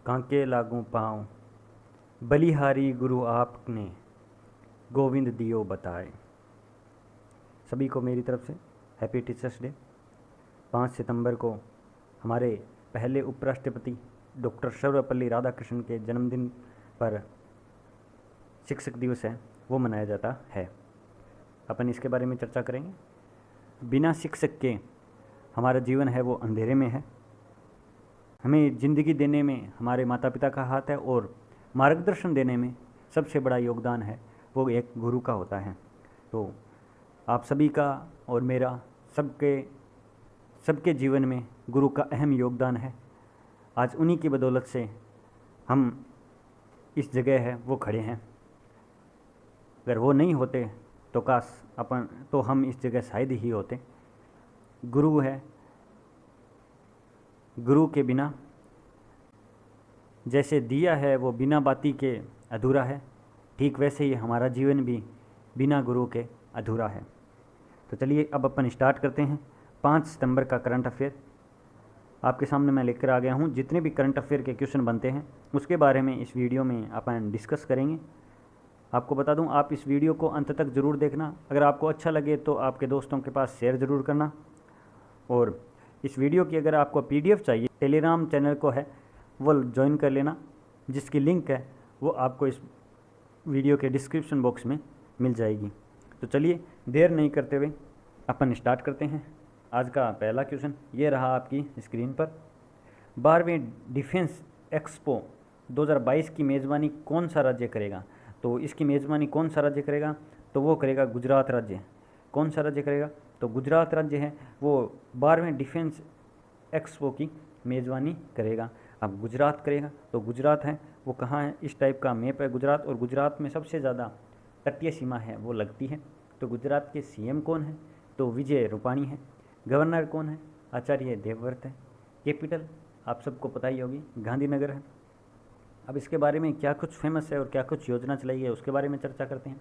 कांके लागू पाँव, बलिहारी गुरु आपने, गोविंद दियो बताए। सभी को मेरी तरफ से हैप्पी टीचर्स डे। 5 सितंबर को हमारे पहले उपराष्ट्रपति डॉक्टर सर्वपल्ली राधाकृष्णन के जन्मदिन पर शिक्षक दिवस है, वो मनाया जाता है। अपन इसके बारे में चर्चा करेंगे। बिना शिक्षक के हमारा जीवन है वो अंधेरे में है। हमें ज़िंदगी देने में हमारे माता पिता का हाथ है और मार्गदर्शन देने में सबसे बड़ा योगदान है वो एक गुरु का होता है। तो आप सभी का और मेरा सबके जीवन में गुरु का अहम योगदान है। आज उन्हीं की बदौलत से हम इस जगह है वो खड़े हैं। अगर वो नहीं होते तो हम इस जगह शायद ही होते। गुरु है, गुरु के बिना जैसे दिया है वो बिना बाती के अधूरा है, ठीक वैसे ही हमारा जीवन भी बिना गुरु के अधूरा है। तो चलिए अब अपन स्टार्ट करते हैं 5 सितंबर का करंट अफेयर। आपके सामने मैं लेकर आ गया हूँ। जितने भी करंट अफेयर के क्वेश्चन बनते हैं उसके बारे में इस वीडियो में अपन डिस्कस करेंगे। आपको बता दूं, आप इस वीडियो को अंत तक ज़रूर देखना। अगर आपको अच्छा लगे तो आपके दोस्तों के पास शेयर ज़रूर करना। और इस वीडियो की अगर आपको PDF चाहिए, टेलीग्राम चैनल को है वो ज्वाइन कर लेना, जिसकी लिंक है वो आपको इस वीडियो के डिस्क्रिप्शन बॉक्स में मिल जाएगी। तो चलिए देर नहीं करते हुए अपन स्टार्ट करते हैं। आज का पहला क्वेश्चन ये रहा आपकी स्क्रीन पर। 12वें डिफेंस एक्सपो 2022 की मेज़बानी कौन सा राज्य करेगा? तो इसकी मेज़बानी कौन सा राज्य करेगा? तो वो करेगा गुजरात राज्य। कौन सा राज्य करेगा? तो गुजरात राज्य है वो 12वें डिफेंस एक्सपो की मेज़बानी करेगा। अब गुजरात करेगा तो गुजरात है वो कहाँ है? इस टाइप का मैप है गुजरात, और गुजरात में सबसे ज़्यादा तटीय सीमा है वो लगती है। तो गुजरात के CM कौन है? तो विजय रूपाणी है। गवर्नर कौन है? आचार्य देवव्रत है। कैपिटल आप सबको पता ही होगी, गांधीनगर है। अब इसके बारे में क्या कुछ फेमस है और क्या कुछ योजना चलाई है उसके बारे में चर्चा करते हैं।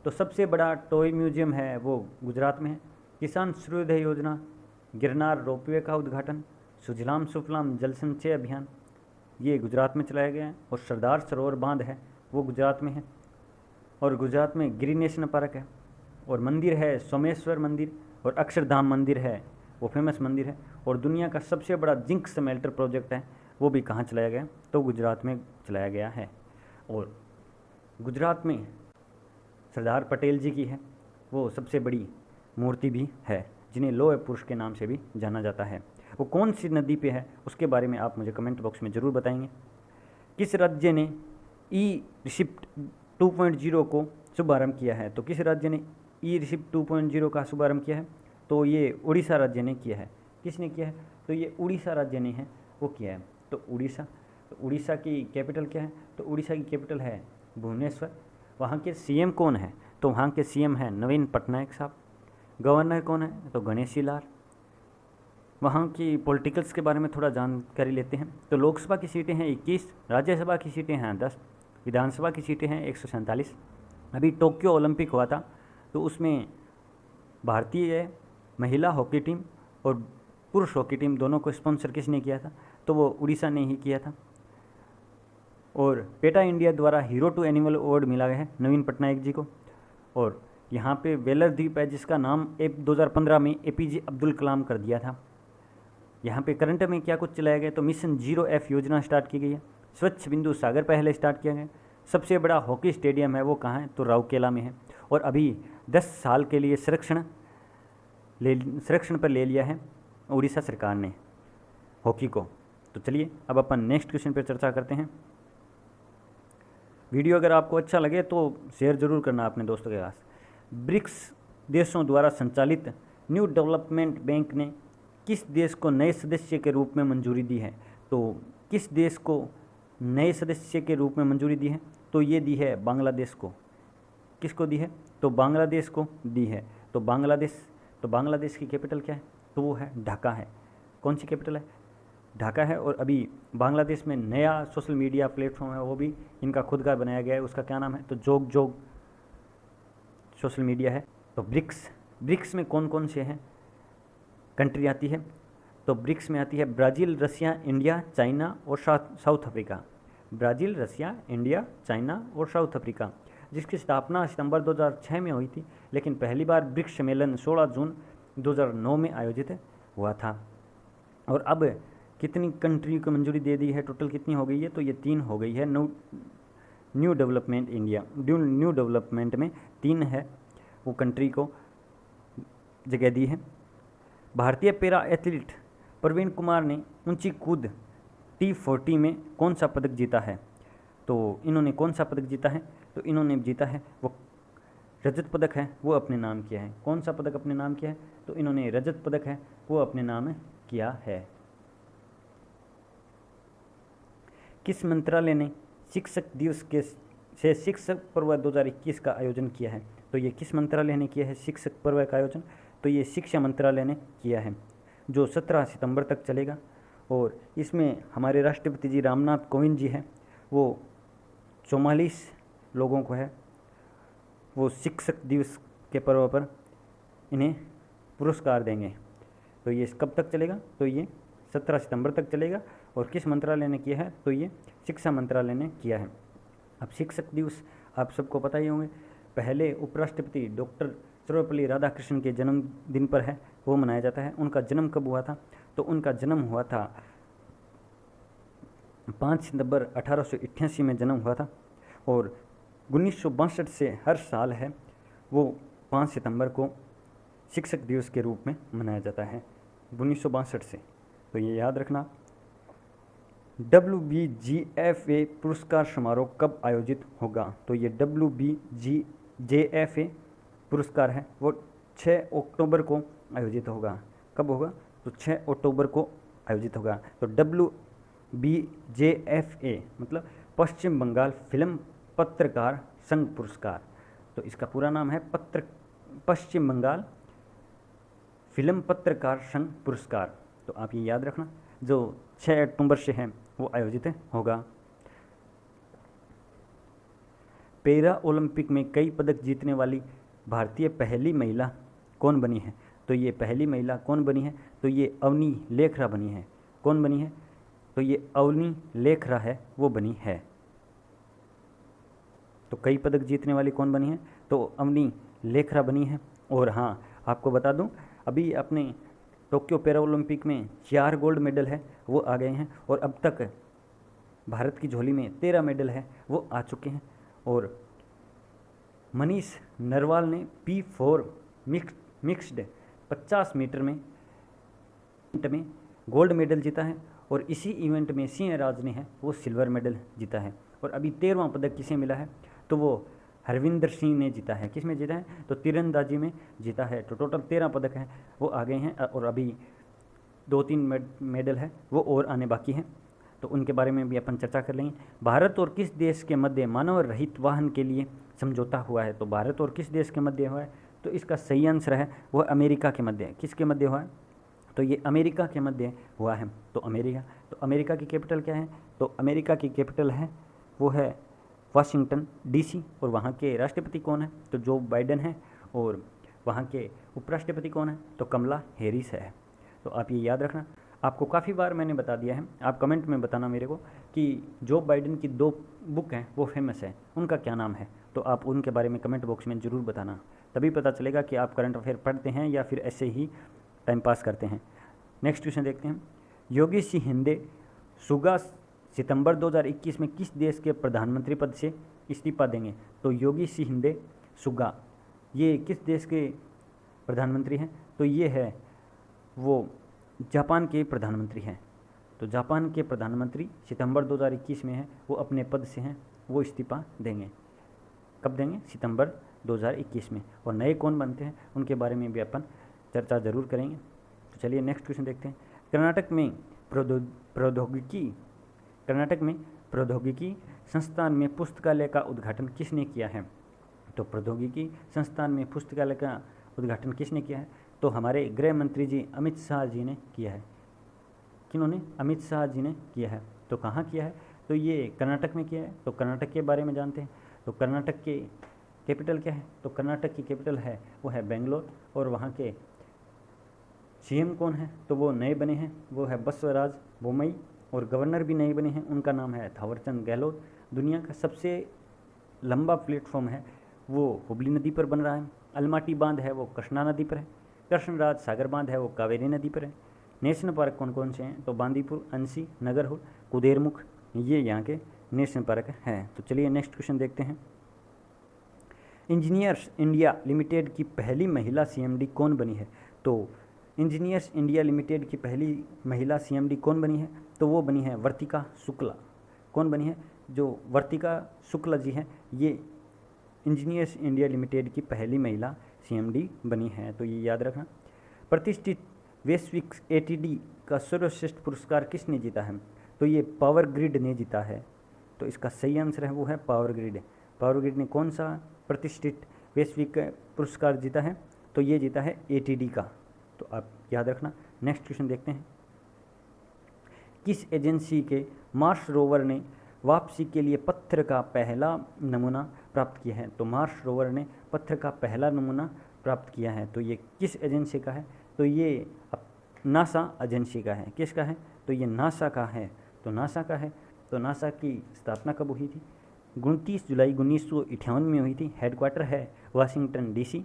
तो सबसे बड़ा टॉय म्यूजियम है वो गुजरात में है। किसान सूर्योदय योजना, गिरनार रोपवे का उद्घाटन, सुजलाम सुफलाम जल संचय अभियान, ये गुजरात में चलाया गया है। और सरदार सरोवर बांध है वो गुजरात में है। और गुजरात में गिरी नेशनल पार्क है। और मंदिर है सोमेश्वर मंदिर, और अक्षरधाम मंदिर है वो फेमस मंदिर है। और दुनिया का सबसे बड़ा जिंक स्मेल्टर प्रोजेक्ट है वो भी कहाँ चलाया गया? तो गुजरात में चलाया गया है। और गुजरात में सरदार पटेल जी की है वो सबसे बड़ी मूर्ति भी है, जिन्हें लौह पुरुष के नाम से भी जाना जाता है। वो कौन सी नदी पे है उसके बारे में आप मुझे कमेंट बॉक्स में ज़रूर बताएंगे। किस राज्य ने ई-रिसिप्ट 2.0 को शुभारंभ किया है? तो किस राज्य ने ई-रिसिप्ट 2.0 का शुभारंभ किया है? तो ये उड़ीसा राज्य ने किया है। किसने किया है? तो ये उड़ीसा राज्य ने है वो किया है। तो उड़ीसा की कैपिटल क्या है? तो उड़ीसा की कैपिटल है भुवनेश्वर। वहाँ के CM कौन है? तो वहाँ के CM है नवीन पटनायक साहब। गवर्नर कौन है? तो गणेशी लाल। वहाँ की पॉलिटिकल्स के बारे में थोड़ा जानकारी लेते हैं। तो लोकसभा की सीटें हैं 21, राज्यसभा की सीटें हैं 10, विधानसभा की सीटें हैं 147। अभी टोक्यो ओलंपिक हुआ था तो उसमें भारतीय महिला हॉकी टीम और पुरुष हॉकी टीम दोनों को स्पॉन्सर किसने किया था? तो वो उड़ीसा ने ही किया था। और पेटा इंडिया द्वारा हीरो टू एनिमल अवार्ड मिला है नवीन पटनायक जी को। और यहाँ पे वेलर द्वीप है जिसका नाम 2015 में APJ अब्दुल कलाम कर दिया था। यहाँ पे करंट में क्या कुछ चलाया गया? तो मिशन 0F योजना स्टार्ट की गई है। स्वच्छ बिंदु सागर पहले स्टार्ट किया गया। सबसे बड़ा हॉकी स्टेडियम है वो कहाँ है? तो राउरकेला में है। और अभी 10 साल के लिए संरक्षण पर ले लिया है उड़ीसा सरकार ने हॉकी को। तो चलिए अब अपन नेक्स्ट क्वेश्चन पर चर्चा करते हैं। वीडियो अगर आपको अच्छा लगे तो शेयर ज़रूर करना अपने दोस्तों के पास। ब्रिक्स देशों द्वारा संचालित न्यू डेवलपमेंट बैंक ने किस देश को नए सदस्य के रूप में मंजूरी दी है? तो किस देश को नए सदस्य के रूप में मंजूरी दी है? तो ये दी है बांग्लादेश को। किसको दी है? तो बांग्लादेश को दी है। तो बांग्लादेश की कैपिटल क्या है? तो वो है ढाका है। कौन सी कैपिटल है? ढाका है। और अभी बांग्लादेश में नया सोशल मीडिया प्लेटफॉर्म है वो भी इनका खुद का बनाया गया है। उसका क्या नाम है? तो जोग सोशल मीडिया है। तो ब्रिक्स में कौन कौन से हैं कंट्री आती है? तो ब्रिक्स में आती है ब्राज़ील, रसिया, इंडिया, चाइना और साउथ अफ्रीका। ब्राज़ील, रसिया, इंडिया, चाइना और साउथ अफ्रीका, जिसकी स्थापना सितंबर 2006 में हुई थी, लेकिन पहली बार ब्रिक्स सम्मेलन 16 जून 2009 में आयोजित हुआ था। और अब कितनी कंट्री को मंजूरी दे दी है, टोटल कितनी हो गई है, तो ये 3 हो गई है। New development India, new development में 3 है, वो कंट्री को जगह दी है। भारतीय पैरा एथलीट प्रवीण कुमार ने ऊंची कूद T40 में कौन सा पदक जीता है? तो इन्होंने कौन सा पदक जीता है? तो इन्होंने जीता है वो रजत पदक है, वो अपने नाम किया है। कौन सा पदक अपने नाम किया है? तो इन्होंने रजत पदक है वो अपने नाम किया है। किस मंत्रालय ने शिक्षक दिवस के से शिक्षक पर्व 2021 का आयोजन किया है? तो ये किस मंत्रालय ने किया है शिक्षक पर्व का आयोजन? तो ये शिक्षा मंत्रालय ने किया है, जो 17 सितंबर तक चलेगा। और इसमें हमारे राष्ट्रपति जी रामनाथ कोविंद जी हैं, वो 44 लोगों को है वो शिक्षक दिवस के पर्व पर इन्हें पुरस्कार देंगे। तो ये कब तक चलेगा? तो ये 17 सितंबर तक चलेगा। और किस मंत्रालय ने किया है? तो ये शिक्षा मंत्रालय ने किया है। अब शिक्षक दिवस आप सबको पता ही होंगे, पहले उपराष्ट्रपति डॉक्टर सर्वपल्ली राधाकृष्णन के जन्मदिन पर है वो मनाया जाता है। उनका जन्म कब हुआ था? तो उनका जन्म हुआ था 5 सितंबर 1888 में जन्म हुआ था। और 1962 से हर साल है वो 5 सितंबर को शिक्षक दिवस के रूप में मनाया जाता है, 1962 से। तो ये याद रखना। WBGFA पुरस्कार समारोह कब आयोजित होगा? तो ये WBGFA पुरस्कार है वो 6 अक्टूबर को आयोजित होगा। कब होगा? तो 6 अक्टूबर को आयोजित होगा। तो WBJFA मतलब पश्चिम बंगाल फिल्म पत्रकार संघ पुरस्कार। तो इसका पूरा नाम है पश्चिम बंगाल फिल्म पत्रकार संघ पुरस्कार। तो आप ये याद रखना, जो 6 अक्टूबर से है वो आयोजित होगा। पैरा ओलंपिक में कई पदक जीतने वाली भारतीय पहली महिला कौन बनी है? तो ये पहली महिला कौन बनी है? तो ये अवनी लेखरा बनी है। कौन बनी है? तो ये अवनी लेखरा है वो बनी है। तो कई पदक जीतने वाली कौन बनी है? तो अवनी लेखरा बनी है। और हाँ, आपको बता दूं, अभी अपने टोक्यो पैरा ओलंपिक में 4 गोल्ड मेडल है वो आ गए हैं। और अब तक भारत की झोली में 13 मेडल है वो आ चुके हैं। और मनीष नरवाल ने P4 मिक्स्ड 50 मीटर में गोल्ड मेडल जीता है। और इसी इवेंट में सिंह राज ने है वो सिल्वर मेडल जीता है। और अभी 13वां पदक किसे मिला है? तो वो हरविंदर सिंह ने जीता है। किस में जीता है? तो तीरंदाजी में जीता है। तो टोटल 13 पदक हैं वो आ गए हैं। और अभी 2-3 मेडल है वो और आने बाकी हैं, तो उनके बारे में भी अपन चर्चा कर लेंगे। भारत और किस देश के मध्य मानव रहित वाहन के लिए समझौता हुआ है? तो भारत और किस देश के मध्य हुआ है? तो इसका सही आंसर है वह अमेरिका के मध्य। किसके मध्य हुआ है? तो ये अमेरिका के मध्य हुआ है। तो अमेरिका की कैपिटल क्या है? तो अमेरिका की कैपिटल है वो है वाशिंगटन DC। और वहाँ के राष्ट्रपति कौन है? तो जो बाइडेन है। और वहाँ के उपराष्ट्रपति कौन है? तो कमला हैरिस है। तो आप ये याद रखना। आपको काफ़ी बार मैंने बता दिया है, आप कमेंट में बताना मेरे को कि जो बाइडेन की 2 बुक हैं वो फेमस है, उनका क्या नाम है? तो आप उनके बारे में कमेंट बॉक्स में ज़रूर बताना, तभी पता चलेगा कि आप करंट अफेयर पढ़ते हैं या फिर ऐसे ही टाइम पास करते हैं। नेक्स्ट क्वेश्चन देखते हैं। योगी शिंदे सुगा सितंबर 2021 में किस देश के प्रधानमंत्री पद से इस्तीफा देंगे? तो योगी शिंदे सुगा ये किस देश के प्रधानमंत्री हैं? तो ये है वो जापान के प्रधानमंत्री हैं। तो जापान के प्रधानमंत्री सितंबर 2021 में हैं, वो अपने पद से हैं, वो इस्तीफा देंगे। कब देंगे? सितंबर 2021 में। और नए कौन बनते हैं उनके बारे में भी अपन चर्चा ज़रूर करेंगे। तो चलिए नेक्स्ट क्वेश्चन देखते हैं। कर्नाटक में प्रौद्योगिकी संस्थान में पुस्तकालय का उद्घाटन किसने किया है? तो प्रौद्योगिकी संस्थान में पुस्तकालय का उद्घाटन किसने किया है? तो हमारे गृह मंत्री जी अमित शाह जी ने किया है। किन्होंने? अमित शाह जी ने किया है। तो कहाँ किया है? तो ये कर्नाटक में किया है। तो कर्नाटक के बारे में जानते हैं। तो कर्नाटक के कैपिटल क्या है? तो कर्नाटक की कैपिटल है वो है बेंगलोर। और वहाँ के सीएम कौन है, तो वो नए बने हैं, वो है बसवराज बोम्मई। और गवर्नर भी नए बने हैं, उनका नाम है थावरचंद गहलोत। दुनिया का सबसे लंबा प्लेटफॉर्म है वो हुबली नदी पर बन रहा है। अलमाटी बांध है वो कृष्णा नदी पर है। कृष्णराज सागर बांध है वो कावेरी नदी पर है। नेशनल पार्क कौन कौन से हैं, तो बांदीपुर, अंसी, नगरहोल, कुदेरमुख, ये यहाँ के नेशनल पार्क हैं। तो चलिए नेक्स्ट क्वेश्चन देखते हैं। इंजीनियर्स इंडिया लिमिटेड की पहली महिला सीएमडी कौन बनी है, तो इंजीनियर्स इंडिया लिमिटेड की पहली महिला सीएमडी कौन बनी है, तो वो बनी है वर्तिका शुक्ला। कौन बनी है, जो वर्तिका शुक्ला जी हैं, ये इंजीनियर्स इंडिया लिमिटेड की पहली महिला सीएमडी बनी है, तो ये याद रखना। प्रतिष्ठित वैश्विक एटीडी का सर्वश्रेष्ठ पुरस्कार किसने जीता है, तो ये पावर ग्रिड ने जीता है। तो इसका सही आंसर है वो है पावर ग्रिड। पावर ग्रिड ने कौन सा प्रतिष्ठित वैश्विक पुरस्कार जीता है, तो ये जीता है एटीडी का, तो आप याद रखना। नेक्स्ट क्वेश्चन देखते हैं। किस एजेंसी के मार्स रोवर ने वापसी के लिए पत्थर का पहला नमूना प्राप्त किया है, तो मार्स रोवर ने पत्थर का पहला नमूना प्राप्त किया है, तो ये किस एजेंसी का है, तो ये नासा एजेंसी का है। किसका है, तो ये नासा का है। तो नासा का है। तो नासा की स्थापना कब हुई थी, 29 जुलाई 1958 में हुई थी। हेडक्वार्टर है वाशिंगटन डीसी।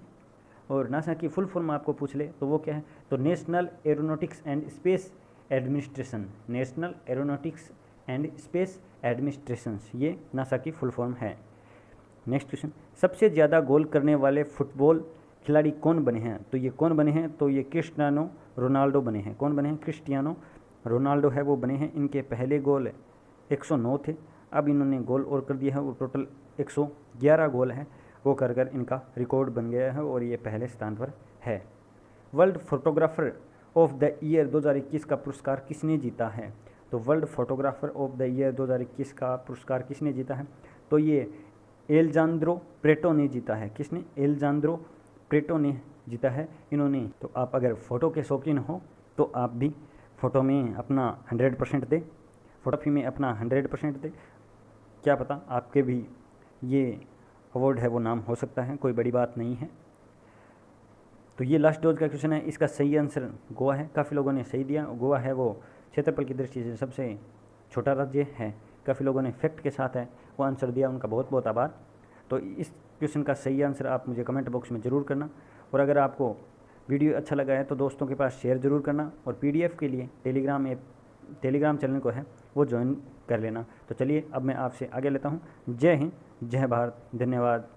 और नासा की फुल फॉर्म आपको पूछ ले तो वो क्या है, तो national aeronautics and space administration. National aeronautics and space administration, ये नासा की फुल फॉर्म है। Next question. सबसे ज़्यादा गोल करने वाले फुटबॉल खिलाड़ी कौन बने हैं, तो ये कौन बने हैं, तो ये क्रिस्टियानो रोनाल्डो बने हैं। कौन बने हैं, क्रिस्टियानो रोनाल्डो है वो बने हैं। इनके पहले गोल 109 थे, अब इन्होंने गोल और कर दिया है, वो टोटल 111 गोल है, वो कर कर इनका रिकॉर्ड बन गया है और ये पहले स्थान पर है। World photographer of the year 2021 का पुरस्कार किसने जीता है, तो world photographer of the year 2021 का पुरस्कार किसने जीता है, तो ये एलजांद्रो प्रेटो ने जीता है। किसने, एलजांद्रो प्रेटो ने जीता है इन्होंने। तो आप अगर फ़ोटो के शौकीन हो तो आप भी फ़ोटो में अपना 100% दें, फोटोग्राफी में अपना 100% दें। क्या पता आपके भी ये अवार्ड है वो नाम हो सकता है, कोई बड़ी बात नहीं है। तो ये लास्ट डोज का क्वेश्चन है, इसका सही आंसर गोवा है। काफ़ी लोगों ने सही दिया। गोवा है वो क्षेत्रफल की दृष्टि से सबसे छोटा राज्य है। काफ़ी लोगों ने फैक्ट के साथ है वो आंसर दिया, उनका बहुत बहुत आभार। तो इस क्वेश्चन का सही आंसर आप मुझे कमेंट बॉक्स में ज़रूर करना। और अगर आपको वीडियो अच्छा लगा है तो दोस्तों के पास शेयर ज़रूर करना। और PDF के लिए टेलीग्राम चैनल को है वो ज्वाइन कर लेना। तो चलिए अब मैं आपसे आगे लेता हूँ। जय हिंद, जय भारत, धन्यवाद।